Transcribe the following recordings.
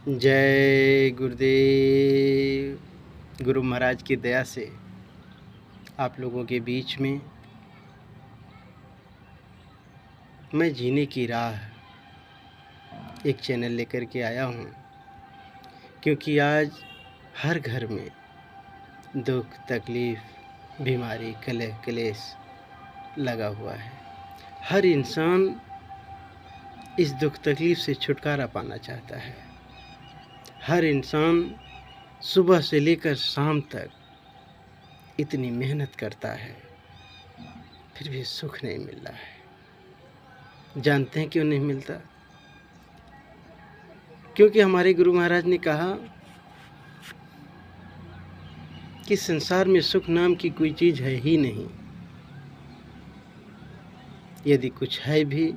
जय गुरुदेव। गुरु महाराज की दया से आप लोगों के बीच में मैं जीने की राह एक चैनल लेकर के आया हूँ, क्योंकि आज हर घर में दुख, तकलीफ़, बीमारी, कलह, क्लेश लगा हुआ है। हर इंसान इस दुख तकलीफ़ से छुटकारा पाना चाहता है। हर इंसान सुबह से लेकर शाम तक इतनी मेहनत करता है, फिर भी सुख नहीं मिल रहा है। जानते हैं क्यों नहीं मिलता? क्योंकि हमारे गुरु महाराज ने कहा कि संसार में सुख नाम की कोई चीज़ है ही नहीं। यदि कुछ है भी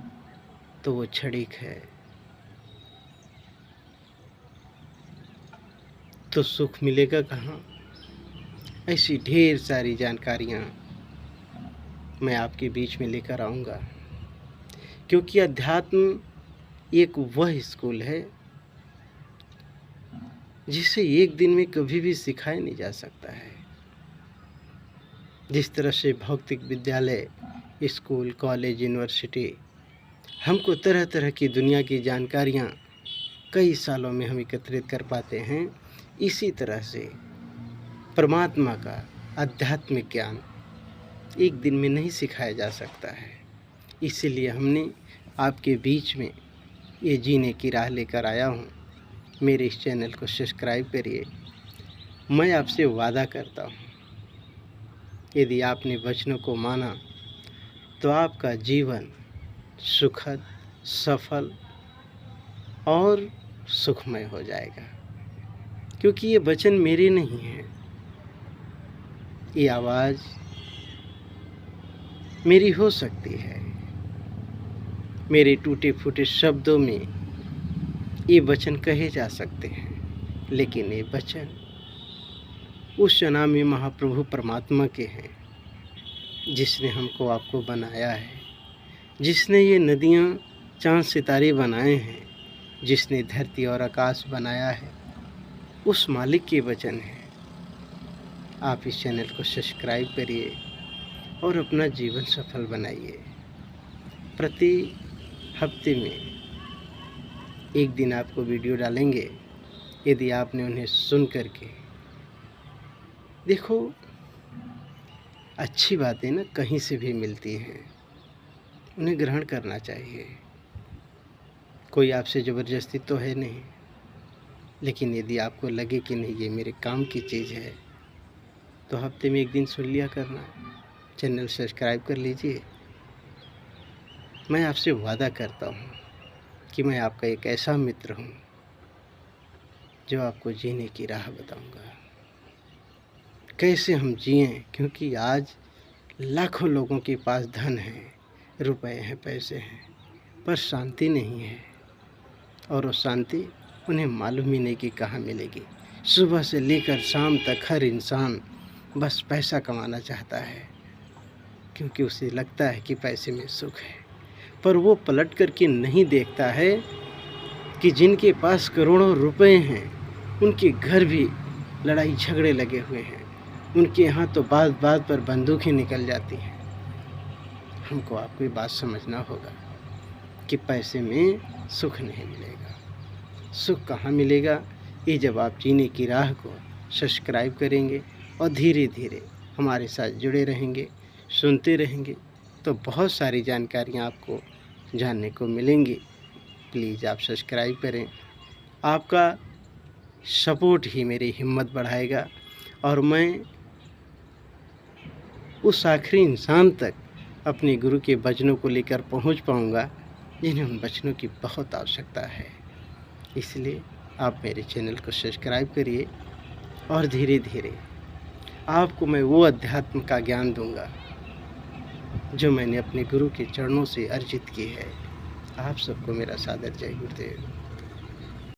तो वो क्षणिक है। तो सुख मिलेगा कहाँ? ऐसी ढेर सारी जानकारियाँ मैं आपके बीच में लेकर आऊँगा, क्योंकि अध्यात्म एक वह स्कूल है जिसे एक दिन में कभी भी सिखाया नहीं जा सकता है। जिस तरह से भौतिक विद्यालय, स्कूल, कॉलेज, यूनिवर्सिटी हमको तरह तरह की दुनिया की जानकारियाँ कई सालों में हम एकत्रित कर पाते हैं, इसी तरह से परमात्मा का आध्यात्मिक ज्ञान एक दिन में नहीं सिखाया जा सकता है। इसीलिए हमने आपके बीच में ये जीने की राह लेकर आया हूँ। मेरे इस चैनल को सब्सक्राइब करिए। मैं आपसे वादा करता हूँ, यदि आपने वचनों को माना तो आपका जीवन सुखद, सफल और सुखमय हो जाएगा। क्योंकि ये वचन मेरे नहीं हैं, ये आवाज़ मेरी हो सकती है। मेरे टूटे फूटे शब्दों में ये वचन कहे जा सकते हैं, लेकिन ये वचन उस अनामय महाप्रभु परमात्मा के हैं, जिसने हमको आपको बनाया है, जिसने ये नदियाँ, चाँद, सितारे बनाए हैं, जिसने धरती और आकाश बनाया है, उस मालिक के वचन है। आप इस चैनल को सब्सक्राइब करिए और अपना जीवन सफल बनाइए। प्रति हफ्ते में एक दिन आपको वीडियो डालेंगे। यदि आपने उन्हें सुन करके देखो, अच्छी बातें ना कहीं से भी मिलती हैं, उन्हें ग्रहण करना चाहिए। कोई आपसे ज़बरदस्ती तो है नहीं, लेकिन यदि आपको लगे कि नहीं ये मेरे काम की चीज़ है, तो हफ्ते में एक दिन सुन लिया करना। चैनल सब्सक्राइब कर लीजिए। मैं आपसे वादा करता हूँ कि मैं आपका एक ऐसा मित्र हूँ जो आपको जीने की राह बताऊँगा, कैसे हम जिएं। क्योंकि आज लाखों लोगों के पास धन है, रुपए हैं, पैसे हैं, पर शांति नहीं है। और वो शांति उन्हें मालूम ही नहीं कि कहाँ मिलेगी। सुबह से लेकर शाम तक हर इंसान बस पैसा कमाना चाहता है, क्योंकि उसे लगता है कि पैसे में सुख है। पर वो पलट करके नहीं देखता है कि जिनके पास करोड़ों रुपए हैं, उनके घर भी लड़ाई झगड़े लगे हुए हैं। उनके यहाँ तो बात बात पर बंदूकें निकल जाती हैं। हमको आपको ये बात समझना होगा कि पैसे में सुख नहीं मिलेगा। सुख कहाँ मिलेगा? ये जब आप जीने की राह को सब्सक्राइब करेंगे और धीरे धीरे हमारे साथ जुड़े रहेंगे, सुनते रहेंगे, तो बहुत सारी जानकारियाँ आपको जानने को मिलेंगी। प्लीज़ आप सब्सक्राइब करें। आपका सपोर्ट ही मेरी हिम्मत बढ़ाएगा और मैं उस आखिरी इंसान तक अपने गुरु के वचनों को लेकर पहुंच पाऊंगा, जिन्हें उन वचनों की बहुत आवश्यकता है। इसलिए आप मेरे चैनल को सब्सक्राइब करिए और धीरे धीरे आपको मैं वो अध्यात्म का ज्ञान दूंगा जो मैंने अपने गुरु के चरणों से अर्जित की है। आप सबको मेरा सादर जय गुरुदेव।